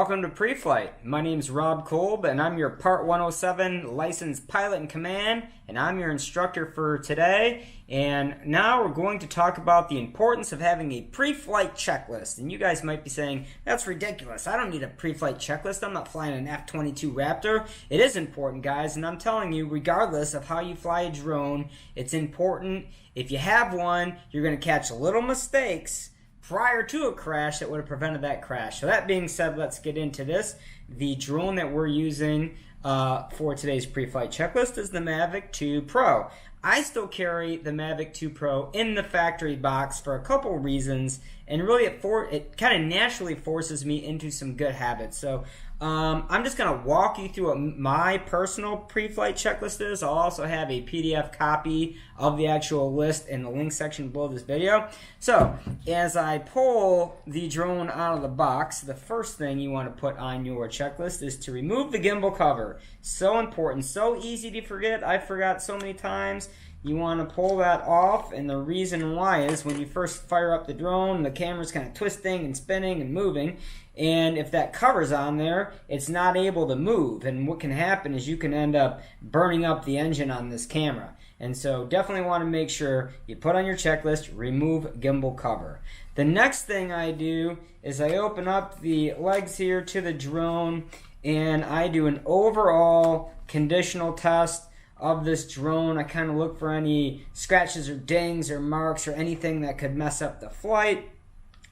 Welcome to Pre-Flight. My name's Rob Kolb, and I'm your Part 107 licensed pilot in command, and I'm your instructor for today. And now we're going to talk about the importance of having a pre-flight checklist. And you guys might be saying, that's ridiculous. I don't need a pre-flight checklist. I'm not flying an F-22 Raptor. It is important, guys, and I'm telling you, regardless of how you fly a drone, it's important. If you have one, you're going to catch little mistakes prior to a crash that would have prevented that crash. So that being said, let's get into this. The drone that we're using for today's pre-flight checklist is the Mavic 2 Pro. I still carry the Mavic 2 Pro in the factory box for a couple reasons, and really it kind of naturally forces me into some good habits. So I'm just going to walk you through what my personal pre-flight checklist is. I'll also have a PDF copy of the actual list in the link section below this video. So as I pull the drone out of the box, the first thing you want to put on your checklist is to remove the gimbal cover. So important, so easy to forget. I forgot so many times. You want to pull that off, and the reason why is when you first fire up the drone, the camera's kind of twisting and spinning and moving, and if that cover's on there, it's not able to move, and what can happen is you can end up burning up the engine on this camera. And so definitely want to make sure you put on your checklist, remove gimbal cover. The next thing I do is I open up the legs here to the drone, and I do an overall conditional test of this drone. I kind of look for any scratches or dings or marks or anything that could mess up the flight.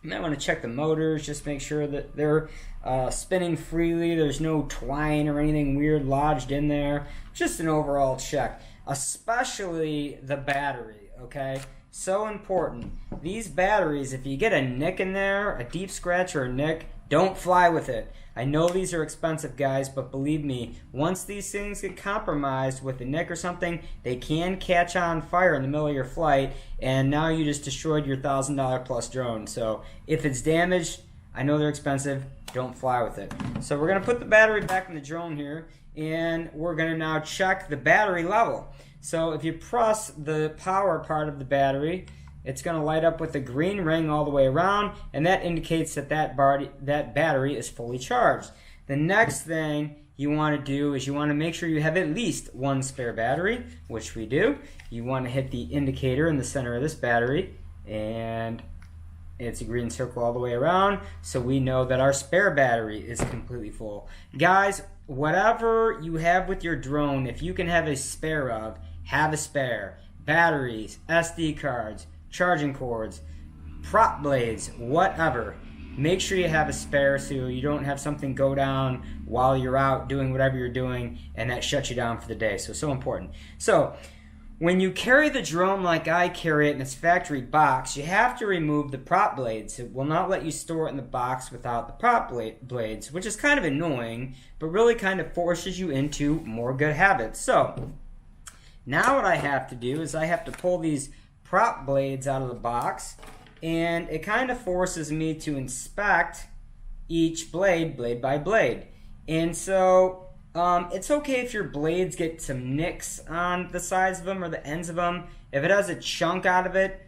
You might want to check the motors, just make sure that they're spinning freely, there's no twine or anything weird lodged in there. Just an overall check, especially the battery, okay? So important. These batteries, if you get a nick in there, a deep scratch or a nick, don't fly with it. I know these are expensive, guys, but believe me, once these things get compromised with a nick or something, they can catch on fire in the middle of your flight, and now you just destroyed your $1,000 plus drone. So if it's damaged, I know they're expensive, don't fly with it. So we're going to put the battery back in the drone here, and we're going to now check the battery level. So if you press the power part of the battery, it's going to light up with a green ring all the way around, and that indicates that that battery is fully charged. The next thing you want to do is you want to make sure you have at least one spare battery, which we do. You want to hit the indicator in the center of this battery, and it's a green circle all the way around, so we know that our spare battery is completely full. Guys, whatever you have with your drone, if you can have a spare of, have a spare. Batteries, SD cards, charging cords, prop blades, whatever. Make sure you have a spare so you don't have something go down while you're out doing whatever you're doing and that shuts you down for the day. So important. So when you carry the drone like I carry it in its factory box, you have to remove the prop blades. It will not let you store it in the box without the prop blades, which is kind of annoying, but really kind of forces you into more good habits. So now what I have to do is I have to pull these prop blades out of the box, and it kind of forces me to inspect each blade by blade. And so it's okay if your blades get some nicks on the sides of them or the ends of them. If it has a chunk out of it,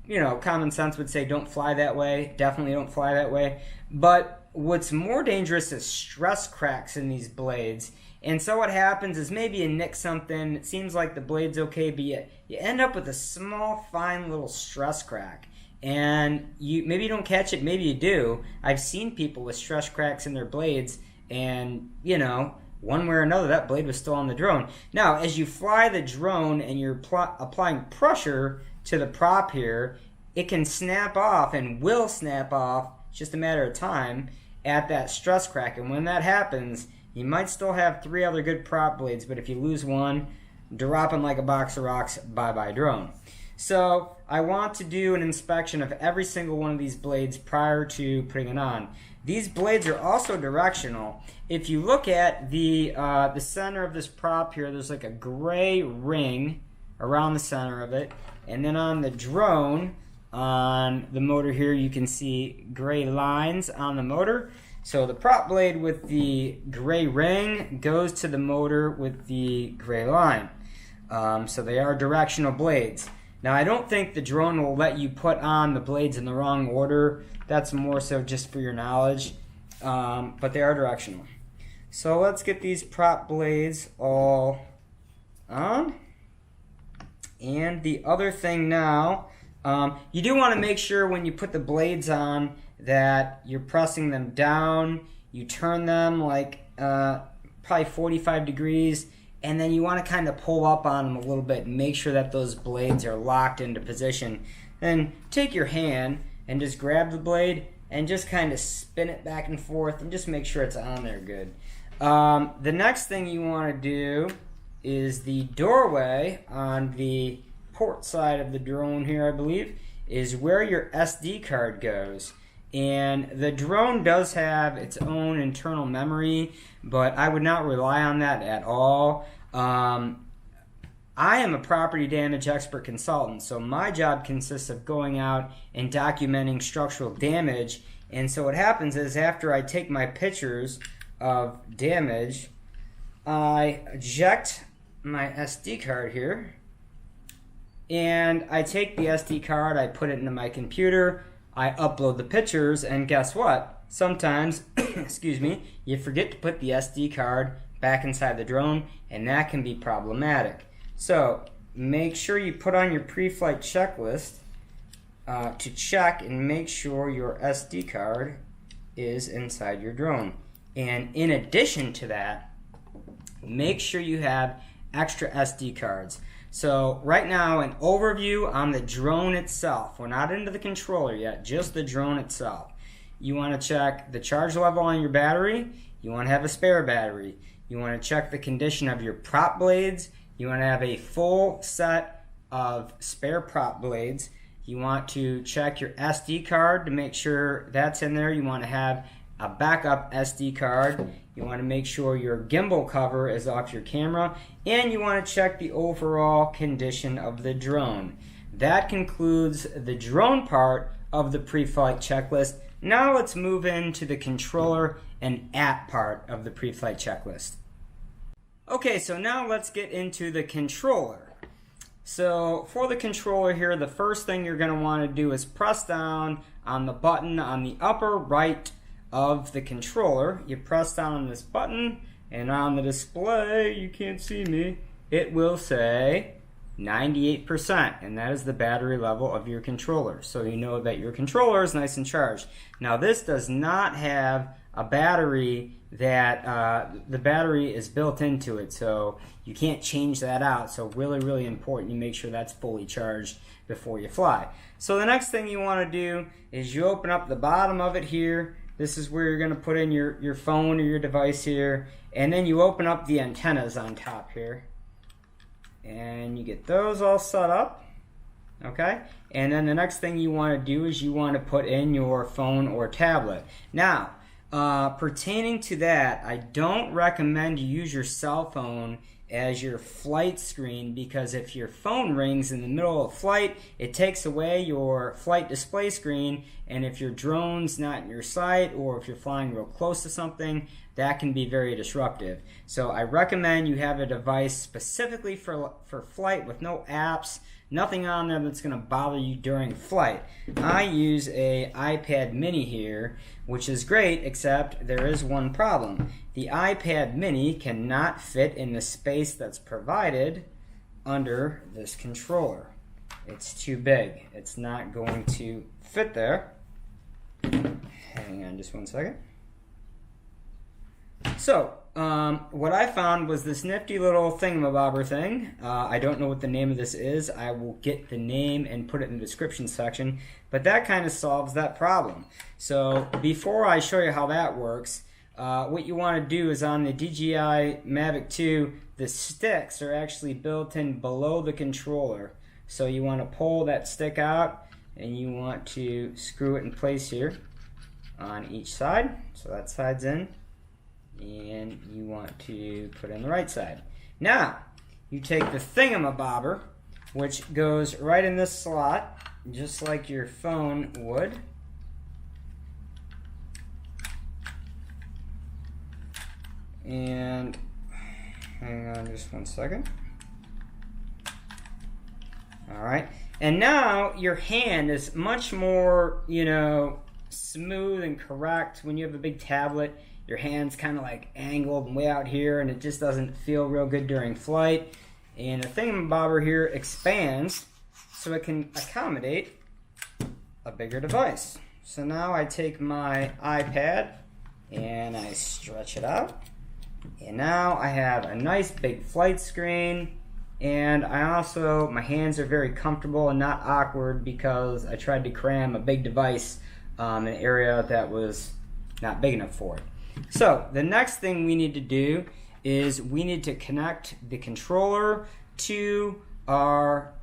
you know, common sense would say don't fly that way. Definitely don't fly that way. But what's more dangerous is stress cracks in these blades. And so what happens is maybe you nick something, it seems like the blade's okay, but you end up with a small, fine little stress crack. And maybe you don't catch it, maybe you do. I've seen people with stress cracks in their blades, and, you know, one way or another, that blade was still on the drone. Now, as you fly the drone and you're applying pressure to the prop here, it can snap off and will snap off, it's just a matter of time, at that stress crack. And when that happens, you might still have 3 other good prop blades, but if you lose one, drop them like a box of rocks, bye-bye drone. So I want to do an inspection of every single one of these blades prior to putting it on. These blades are also directional. If you look at the center of this prop here, there's like a gray ring around the center of it, and then on the drone, on the motor here, you can see gray lines on the motor. So the prop blade with the gray ring goes to the motor with the gray line. So they are directional blades. Now I don't think the drone will let you put on the blades in the wrong order. That's more so just for your knowledge. but they are directional. So let's get these prop blades all on. And the other thing now, you do want to make sure when you put the blades on that you're pressing them down. You turn them like probably 45 degrees, and then you want to kind of pull up on them a little bit and make sure that those blades are locked into position. Then take your hand and just grab the blade and just kind of spin it back and forth and just make sure it's on there good. The next thing you want to do is the doorway on the port side of the drone here, I believe, is where your SD card goes. And the drone does have its own internal memory, but I would not rely on that at all. I am a property damage expert consultant, so my job consists of going out and documenting structural damage. And so what happens is after I take my pictures of damage, I eject my SD card here, and I take the SD card, I put it into my computer, I upload the pictures, and guess what? Sometimes, excuse me, you forget to put the SD card back inside the drone, and that can be problematic. So make sure you put on your pre-flight checklist to check and make sure your SD card is inside your drone. And in addition to that, make sure you have extra SD cards. So right now, an overview on the drone itself. We're not into the controller yet, just the drone itself. You want to check the charge level on your battery. You want to have a spare battery. You want to check the condition of your prop blades. You want to have a full set of spare prop blades. You want to check your SD card to make sure that's in there. You want to have a backup SD card. You want to make sure your gimbal cover is off your camera, and you want to check the overall condition of the drone. That concludes the drone part of the pre-flight checklist. Now let's move into the controller and app part of the pre-flight checklist. Okay, so now let's get into the controller. So for the controller here, the first thing you're going to want to do is press down on the button on the upper right of the controller. You press down on this button, and on the display, you can't see me, it will say 98%, and that is the battery level of your controller. So you know that your controller is nice and charged. Now this does not have a battery that the battery is built into it, so you can't change that out. So really important you make sure that's fully charged before you fly. So the next thing you want to do is you open up the bottom of it here. This is where you're going to put in your phone or your device here, and then you open up the antennas on top here, and you get those all set up. Okay, and then the next thing you want to do is you want to put in your phone or tablet. Now pertaining to that, I don't recommend you use your cell phone as your flight screen, because if your phone rings in the middle of flight, it takes away your flight display screen, and if your drone's not in your sight, or if you're flying real close to something, that can be very disruptive. So I recommend you have a device specifically for flight with no apps, nothing on there that's going to bother you during flight. I use a iPad mini here, which is great, except there is one problem. The iPad mini cannot fit in the space that's provided under this controller. It's too big. It's not going to fit there. Hang on just one second. So, what I found was this nifty little thingamabobber thing. I don't know what the name of this is. I will get the name and put it in the description section. But that kind of solves that problem. So, before I show you how that works, what you want to do is on the DJI Mavic 2, the sticks are actually built in below the controller. So you want to pull that stick out, and you want to screw it in place here on each side. So that side's in. And you want to put in the right side. Now, you take the thingamabobber, which goes right in this slot, just like your phone would. And hang on just one second. All right. And now your hand is much more, smooth and correct. When you have a big tablet, your hand's kind of like angled and way out here, and it just doesn't feel real good during flight. And the thingamabobber here expands so it can accommodate a bigger device. So now I take my iPad and I stretch it out, and now I have a nice big flight screen. And I also, my hands are very comfortable and not awkward because I tried to cram a big device in an area that was not big enough for it. So the next thing we need to do is we need to connect the controller to our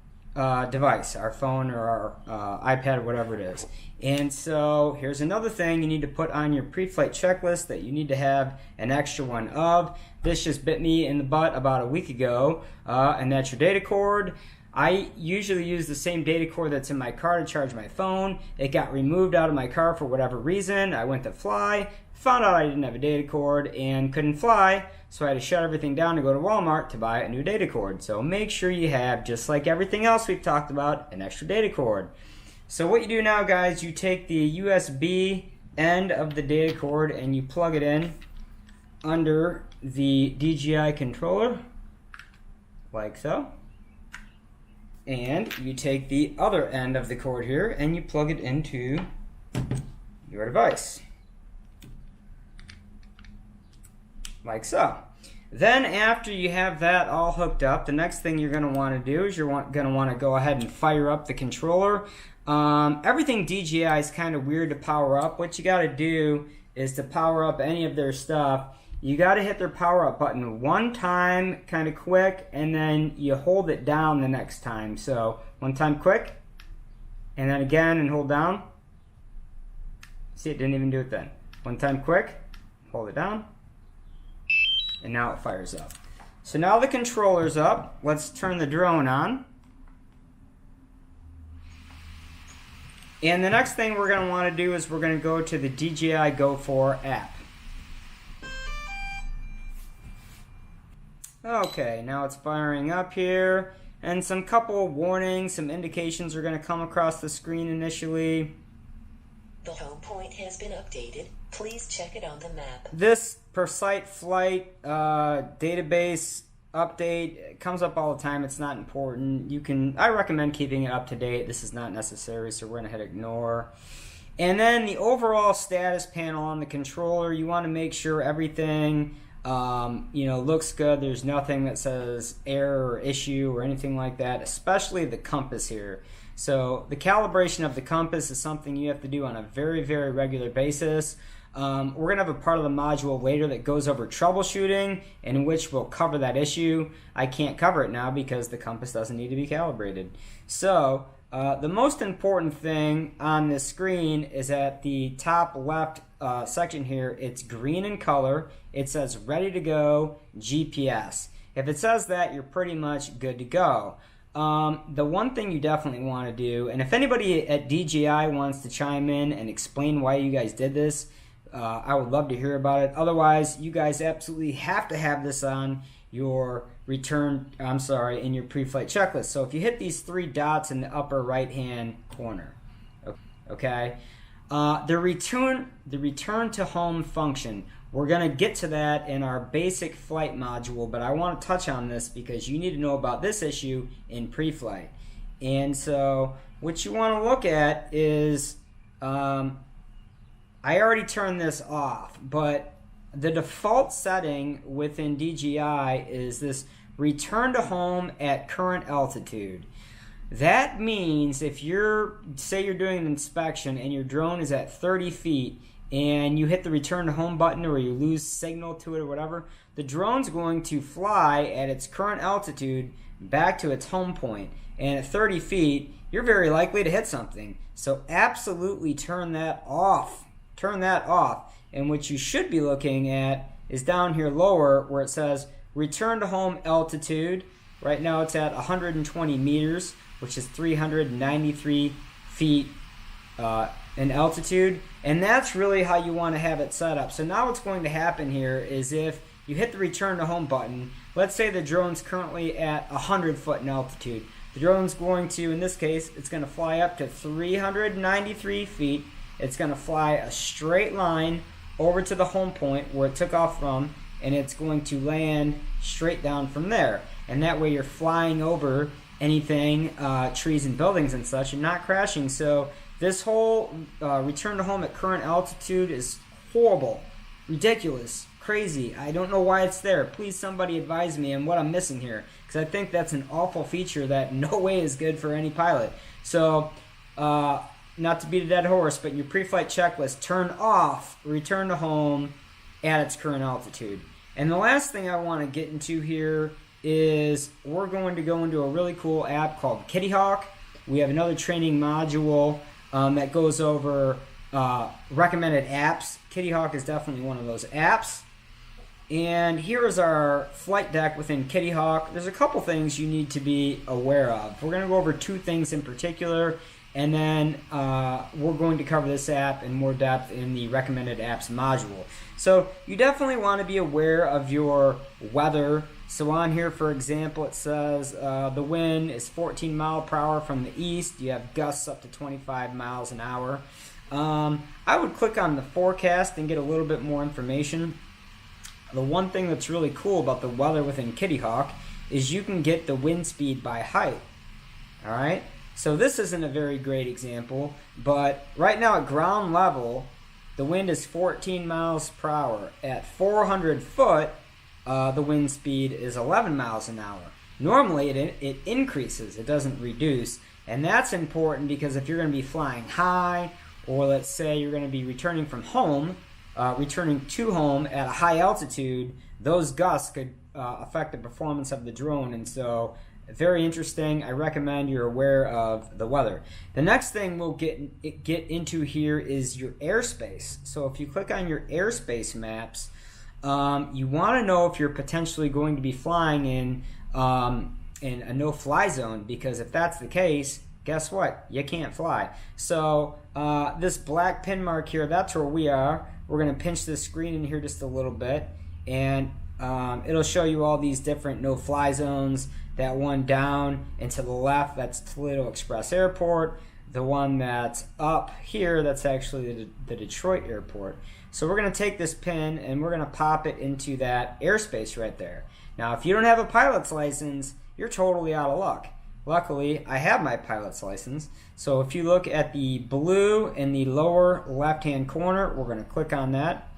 device, our phone or our iPad, whatever it is. And so here's another thing you need to put on your pre-flight checklist that you need to have an extra one of. This just bit me in the butt about a week ago, and that's your data cord. I usually use the same data cord that's in my car to charge my phone. It got removed out of my car for whatever reason. I went to fly, found out I didn't have a data cord and couldn't fly, so I had to shut everything down to go to Walmart to buy a new data cord. So make sure you have, just like everything else we've talked about, an extra data cord. So what you do now, guys, you take the USB end of the data cord and you plug it in under the DJI controller, like so. And you take the other end of the cord here and you plug it into your device, like so. Then after you have that all hooked up, the next thing you're going to want to do is you're going to want to go ahead and fire up the controller. Everything DJI is kind of weird to power up. What you got to do is to power up any of their stuff, you got to hit their power up button one time kind of quick, and then you hold it down the next time. So one time quick, and then again and hold down. See, it didn't even do it then. One time quick, hold it down, and now it fires up. So now the controller's up. Let's turn the drone on. And the next thing we're going to want to do is we're going to go to the DJI Go 4 app. Okay, now it's firing up here, and some couple warnings, some indications are going to come across the screen initially. The home point has been updated. Please check it on the map. This per site flight database update comes up all the time. It's not important. I recommend keeping it up to date. This is not necessary, so we're going to hit ignore. And then the overall status panel on the controller, you want to make sure everything looks good. There's nothing that says error or issue or anything like that, especially the compass here. So the calibration of the compass is something you have to do on a very, very regular basis. We're going to have a part of the module later that goes over troubleshooting, in which we'll cover that issue. I can't cover it now because the compass doesn't need to be calibrated. So the most important thing on this screen is at the top left section here. It's green in color. It says ready to go GPS. If it says that, you're pretty much good to go. The one thing you definitely want to do, and if anybody at DJI wants to chime in and explain why you guys did this, I would love to hear about it. Otherwise, you guys absolutely have to have this on your in your pre-flight checklist. So if you hit these three dots in the upper right-hand corner, okay, the return to home function. We're going to get to that in our basic flight module, but I want to touch on this because you need to know about this issue in pre-flight. And so what you want to look at is, I already turned this off, but the default setting within DJI is this return to home at current altitude. That means if say you're doing an inspection and your drone is at 30 feet and you hit the return to home button or you lose signal to it or whatever, the drone's going to fly at its current altitude back to its home point. And at 30 feet, you're very likely to hit something. So absolutely turn that off. Turn that off. And what you should be looking at is down here lower where it says return to home altitude. Right now it's at 120 meters, which is 393 feet in altitude. And that's really how you want to have it set up. So now what's going to happen here is if you hit the return to home button, let's say the drone's currently at 100 foot in altitude. The drone's going to, in this case, it's going to fly up to 393 feet, it's going to fly a straight line over to the home point where it took off from, and it's going to land straight down from there. And that way you're flying over anything, trees and buildings and such, and not crashing. So this whole return to home at current altitude is horrible, ridiculous, crazy. I don't know why it's there. Please somebody advise me on what I'm missing here, because I think that's an awful feature that no way is good for any pilot. So not to beat a dead horse, but in your pre-flight checklist, turn off return to home at its current altitude. And the last thing I want to get into here is we're going to go into a really cool app called Kitty Hawk. We have another training module that goes over recommended apps. Kitty Hawk is definitely one of those apps. And here is our flight deck within Kitty Hawk. There's a couple things you need to be aware of. We're going to go over two things in particular, and then we're going to cover this app in more depth in the recommended apps module. So you definitely want to be aware of your weather. So on here, for example, it says the wind is 14 miles per hour from the east. You have gusts up to 25 miles an hour. I would click on the forecast and get a little bit more information. The one thing that's really cool about the weather within Kitty Hawk is you can get the wind speed by height. All right. So this isn't a very great example, but right now at ground level, the wind is 14 miles per hour. At 400 foot, the wind speed is 11 miles an hour. Normally, it increases. It doesn't reduce. And that's important because if you're going to be flying high, or let's say you're going to be returning from home, returning to home at a high altitude, those gusts could affect the performance of the drone. And so very interesting. I recommend you're aware of the weather. The next thing we'll get into here is your airspace. So if you click on your airspace maps, you want to know if you're potentially going to be flying in a no-fly zone, because if that's the case, guess what? You can't fly. So this black pin mark here, that's where we are. We're going to pinch this screen in here just a little bit, and it'll show you all these different no-fly zones. That one down and to the left, that's Toledo Express Airport. The one that's up here, that's actually the Detroit Airport. So we're going to take this pin and we're going to pop it into that airspace right there. Now, if you don't have a pilot's license, you're totally out of luck. Luckily, I have my pilot's license. So if you look at the blue in the lower left-hand corner, we're going to click on that.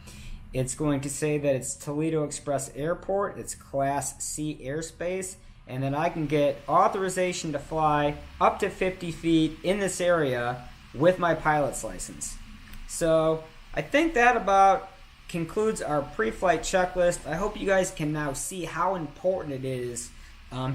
It's going to say that it's Toledo Express Airport. It's Class C airspace. And then I can get authorization to fly up to 50 feet in this area with my pilot's license. So I think that about concludes our pre-flight checklist. I hope you guys can now see how important it is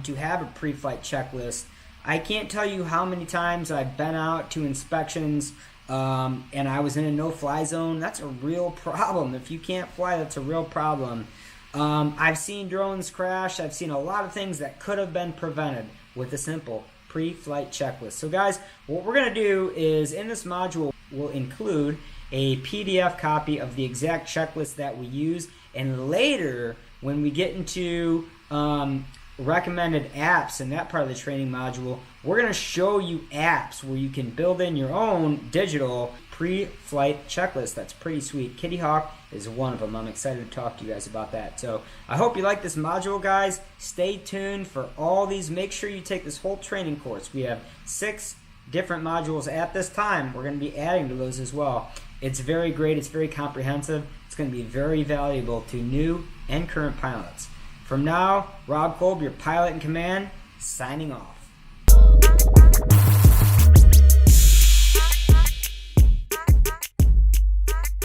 to have a pre-flight checklist. I can't tell you how many times I've been out to inspections and I was in a no-fly zone. That's a real problem. If you can't fly, that's a real problem. I've seen drones crash. I've seen a lot of things that could have been prevented with a simple pre-flight checklist. So guys, what we're going to do is in this module, we'll include a PDF copy of the exact checklist that we use. And later, when we get into recommended apps in that part of the training module, we're going to show you apps where you can build in your own digital pre-flight checklist. That's pretty sweet. Kitty Hawk is one of them. I'm excited to talk to you guys about that. So I hope you like this module, guys. Stay tuned for all these. Make sure you take this whole training course. We have 6 different modules at this time. We're going to be adding to those as well. It's very great. It's very comprehensive. It's going to be very valuable to new and current pilots. From now, Rob Kolb, your pilot in command, signing off.